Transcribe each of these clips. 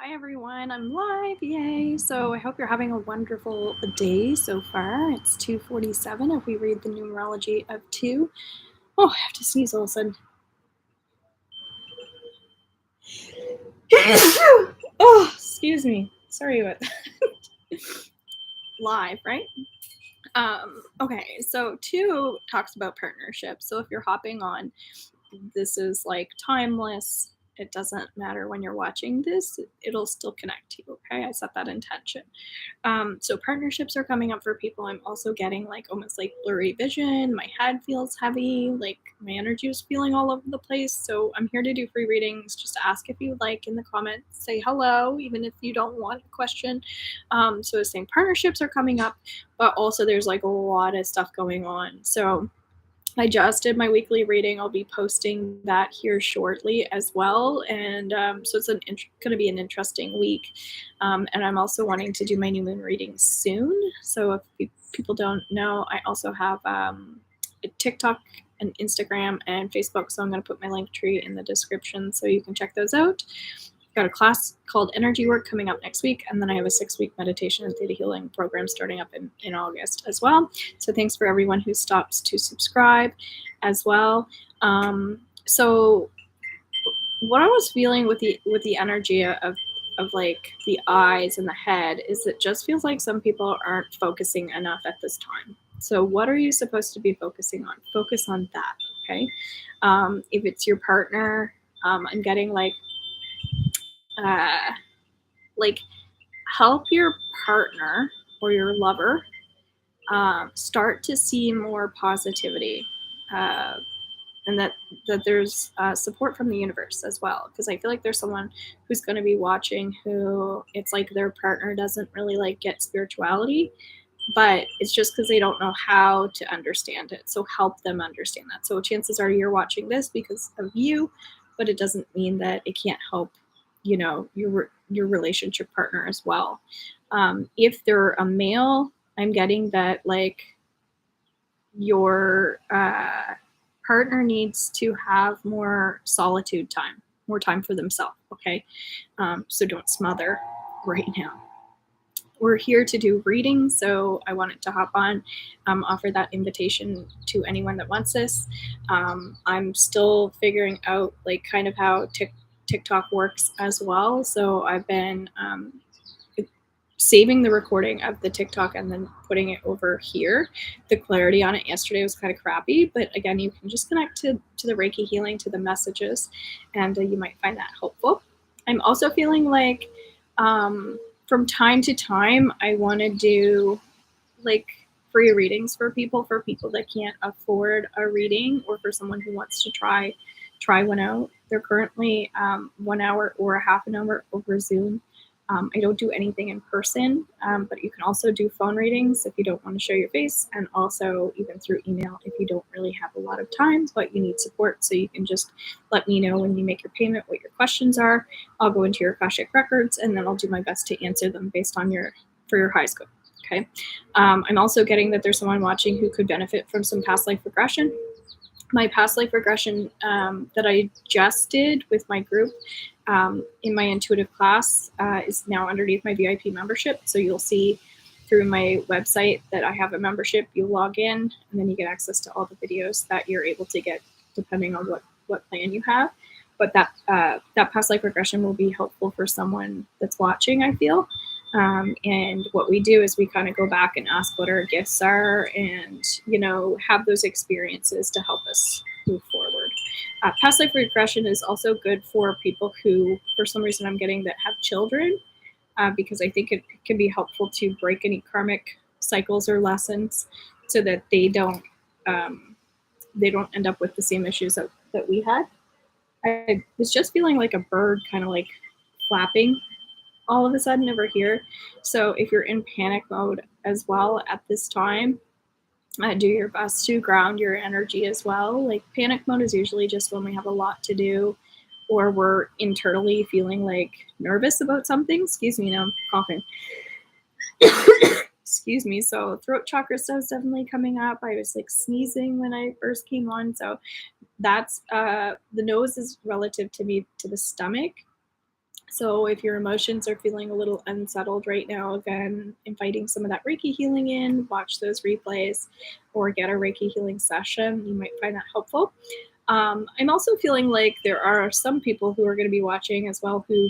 Hi everyone, I'm live, yay! So I hope you're having a wonderful day so far. It's 2:47 if we read the numerology of 2. Oh, I have to sneeze all of a sudden. Oh, excuse me. Sorry about that. Live, right? Okay, so 2 talks about partnerships. So if you're hopping on, this is like timeless. It doesn't matter when you're watching this, it'll still connect to you. Okay, I set that intention. So partnerships are coming up for people. I'm also getting like almost like blurry vision. My head feels heavy, like my energy is feeling all over the place. So I'm here to do free readings. Just ask if you like in the comments, say hello, even if you don't want a question. So it's saying partnerships are coming up, but also there's like a lot of stuff going on. So I just did my weekly reading. I'll be posting that here shortly as well. And so it's going to be an interesting week. And I'm also wanting to do my new moon reading soon. So if people don't know, I also have a TikTok and Instagram and Facebook. So I'm going to put my link tree in the description so you can check those out. Got a class called Energy Work coming up next week, and then I have a 6-week meditation and theta healing program starting up in August as well. So thanks for everyone who stops to subscribe as well. So what I was feeling with the energy of like the eyes and the head is it just feels like some people aren't focusing enough at this time. So what are you supposed to be focusing on? Focus on that, okay? If it's your partner, I'm getting uh, like help your partner or your lover start to see more positivity, uh, and that there's support from the universe as well, because I feel like there's someone who's going to be watching who it's like their partner doesn't really like get spirituality, but it's just because they don't know how to understand it. So help them understand that. So chances are you're watching this because of you, but it doesn't mean that it can't help, your relationship partner as well. If they're a male, I'm getting that like your partner needs to have more solitude time, more time for themselves. Okay, so don't smother right now. We're here to do readings, so I wanted to hop on, offer that invitation to anyone that wants this. I'm still figuring out like kind of how TikTok works as well. So I've been saving the recording of the TikTok and then putting it over here. The clarity on it yesterday was kind of crappy, but again, you can just connect to the Reiki healing, to the messages, and you might find that helpful. I'm also feeling like from time to time, I want to do like free readings for people that can't afford a reading, or for someone who wants to try one out. They're currently 1 hour or a half an hour over Zoom. I don't do anything in person, but you can also do phone readings if you don't want to show your face, and also even through email if you don't really have a lot of time but you need support. So you can just let me know when you make your payment what your questions are. I'll go into your Akashic records and then I'll do my best to answer them based on for your high scope. Okay. I'm also getting that there's someone watching who could benefit from some past life regression. My past life regression that I just did with my group in my intuitive class is now underneath my VIP membership. So you'll see through my website that I have a membership. You log in and then you get access to all the videos that you're able to get depending on what plan you have. But that past life regression will be helpful for someone that's watching, I feel. And what we do is we kind of go back and ask what our gifts are and, have those experiences to help us move forward. Past life regression is also good for people who, for some reason, I'm getting that have children, because I think it can be helpful to break any karmic cycles or lessons so that they don't end up with the same issues that we had. I was just feeling like a bird kind of like flapping all of a sudden over here. So if you're in panic mode as well at this time, do your best to ground your energy as well. Like panic mode is usually just when we have a lot to do or we're internally feeling like nervous about something. Excuse me, now I'm coughing. Excuse me. So throat chakra stuff is definitely coming up. I was like sneezing when I first came on. So that's the nose is relative to me to the stomach. So if your emotions are feeling a little unsettled right now, again, inviting some of that Reiki healing in, watch those replays or get a Reiki healing session. You might find that helpful. I'm also feeling like there are some people who are going to be watching as well who,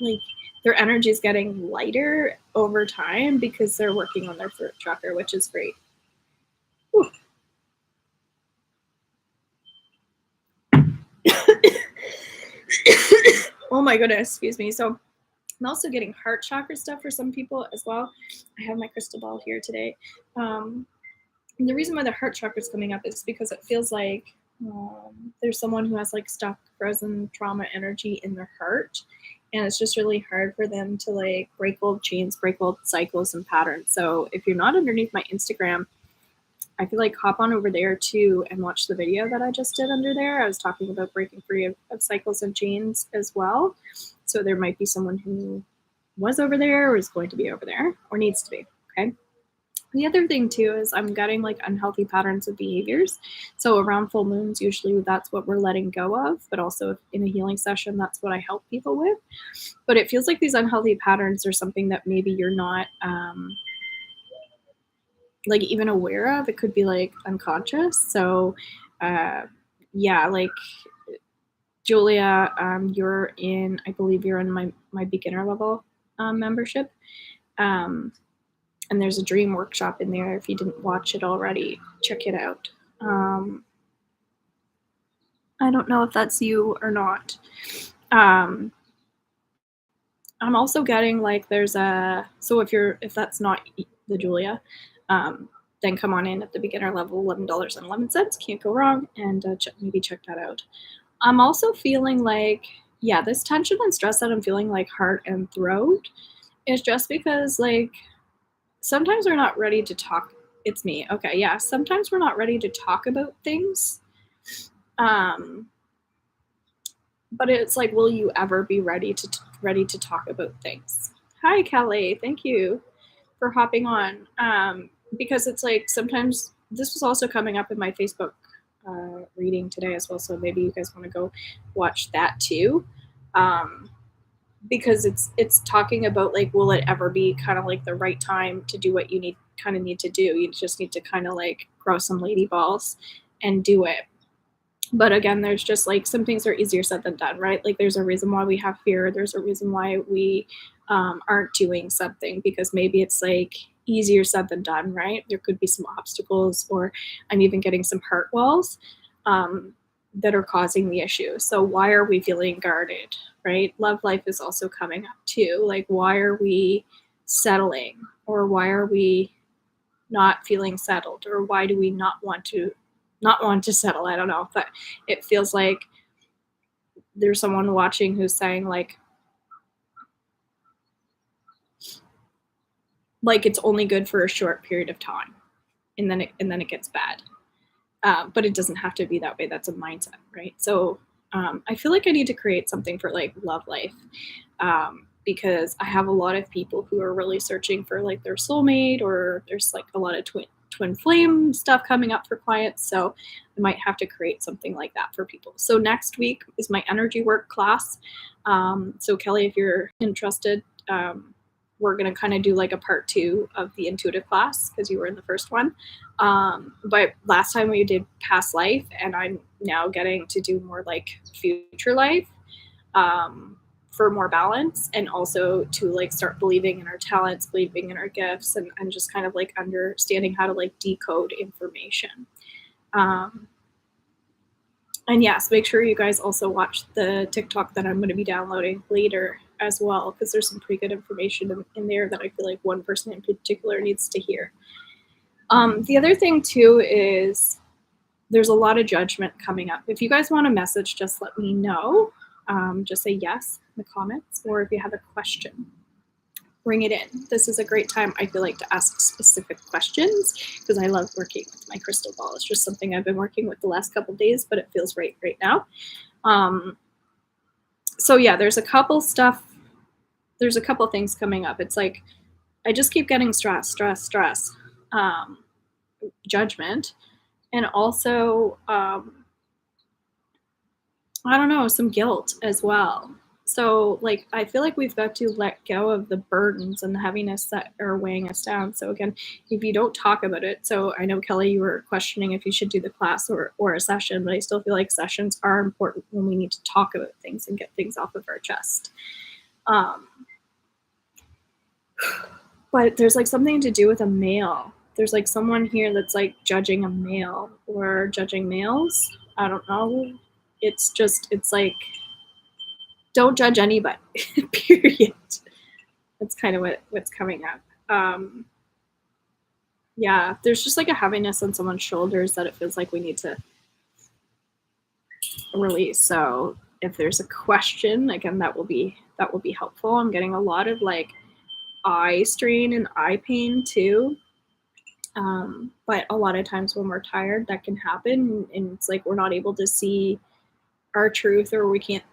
like, their energy is getting lighter over time because they're working on their throat chakra, which is great. Oh my goodness, excuse me. So I'm also getting heart chakra stuff for some people as well. I have my crystal ball here today. And the reason why the heart chakra is coming up is because it feels like there's someone who has like stuck, frozen trauma energy in their heart. And it's just really hard for them to like break old chains, break old cycles and patterns. So if you're not underneath my Instagram, I feel like hop on over there too and watch the video that I just did under there. I was talking about breaking free of cycles and chains as well. So there might be someone who was over there or is going to be over there or needs to be. Okay. The other thing too is I'm getting like unhealthy patterns of behaviors. So around full moons, usually that's what we're letting go of, but also in a healing session, that's what I help people with. But it feels like these unhealthy patterns are something that maybe you're not like even aware of. It could be like unconscious. So yeah, like Julia, you're in, I believe you're in my beginner level membership. And there's a dream workshop in there. If you didn't watch it already, check it out. I don't know if that's you or not. I'm also getting like there's a, so if that's not the Julia, then come on in at the beginner level, $11.11. Can't go wrong, and maybe check that out. I'm also feeling like, yeah, this tension and stress that I'm feeling like heart and throat is just because like sometimes we're not ready to talk. It's me. Okay, yeah. Sometimes we're not ready to talk about things. But it's like, will you ever be ready to talk about things? Hi, Kelly. Thank you for hopping on. Because it's like sometimes this was also coming up in my Facebook reading today as well. So maybe you guys want to go watch that too. Because it's talking about like, will it ever be kind of like the right time to do what you need to do? You just need to kind of like grow some lady balls and do it. But again, there's just like some things are easier said than done, right? Like there's a reason why we have fear. There's a reason why we aren't doing something, because maybe it's like easier said than done, right? There could be some obstacles, or I'm even getting some heart walls that are causing the issue. So why are we feeling guarded, right? Love life is also coming up too. Like, why are we settling, or why are we not feeling settled, or why do we not want to settle? I don't know, but it feels like there's someone watching who's saying like it's only good for a short period of time, and then it gets bad. But it doesn't have to be that way. That's a mindset, right? So I feel like I need to create something for like love life, because I have a lot of people who are really searching for like their soulmate, or there's like a lot of twin flame stuff coming up for clients. So I might have to create something like that for people. So next week is my energy work class. So Kelly, if you're interested, we're going to kind of do like a part 2 of the intuitive class, because you were in the first one. But last time we did past life, and I'm now getting to do more like future life, for more balance, and also to like start believing in our talents, believing in our gifts, and just kind of like understanding how to like decode information. And yes, make sure you guys also watch the TikTok that I'm going to be downloading later as well, because there's some pretty good information in there that I feel like one person in particular needs to hear. The other thing too is there's a lot of judgment coming up. If you guys want a message, just let me know. Just say yes in the comments, or if you have a question, bring it in. This is a great time, I feel like, to ask specific questions, because I love working with my crystal ball. It's just something I've been working with the last couple of days, but it feels right now. So yeah, there's a couple things coming up. It's like I just keep getting stress, judgment, and also I don't know, some guilt as well. So, like, I feel like we've got to let go of the burdens and the heaviness that are weighing us down. So, again, if you don't talk about it, so I know, Kelly, you were questioning if you should do the class or a session, but I still feel like sessions are important when we need to talk about things and get things off of our chest. But there's like something to do with a male. There's like someone here that's like judging a male or judging males. I don't know. It's like, don't judge anybody, period. That's kind of what's coming up. Yeah, there's just like a heaviness on someone's shoulders that it feels like we need to release. So if there's a question, again, that will be helpful. I'm getting a lot of like eye strain and eye pain too. But a lot of times when we're tired, that can happen, and it's like we're not able to see our truth, or we can't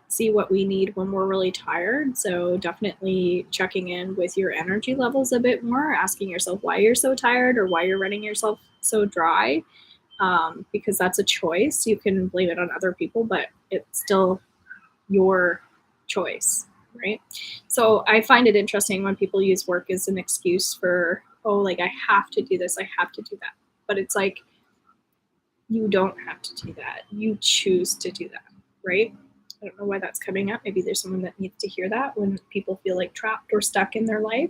see what we need when we're really tired. So definitely checking in with your energy levels a bit more, asking yourself why you're so tired or why you're running yourself so dry, because that's a choice. You can blame it on other people, but it's still your choice, right? So I find it interesting when people use work as an excuse for, oh, like I have to do this, I have to do that. But it's like, you don't have to do that. You choose to do that, right? I don't know why that's coming up. Maybe there's someone that needs to hear that when people feel like trapped or stuck in their life.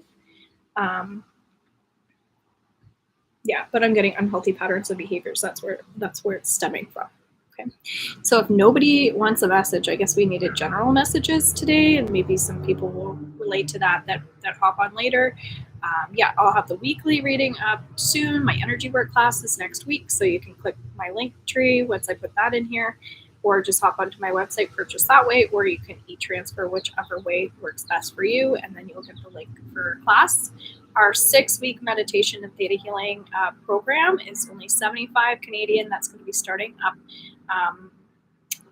Yeah, but I'm getting unhealthy patterns of behaviors. That's where it's stemming from. Okay. So if nobody wants a message, I guess we needed general messages today, and maybe some people will relate to that hop on later. Yeah, I'll have the weekly reading up soon. My energy work class is next week, so you can click my link tree once I put that in here, or just hop onto my website, purchase that way, or you can e-transfer, whichever way works best for you, and then you'll get the link for class. Our 6-week meditation and theta healing program is only 75 Canadian. That's going to be starting up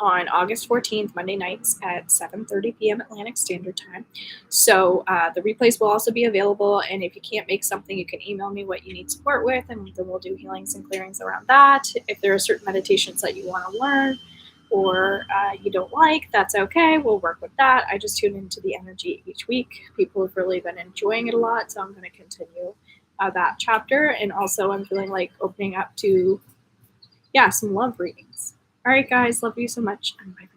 on August 14th, Monday nights at 7:30 p.m. Atlantic Standard Time. So the replays will also be available, and if you can't make something, you can email me what you need support with, and then we'll do healings and clearings around that. If there are certain meditations that you want to learn or you don't like, that's okay. We'll work with that. I just tune into the energy each week. People have really been enjoying it a lot, so I'm going to continue that chapter. And also I'm feeling like opening up to, some love readings. All right, guys, love you so much, and bye.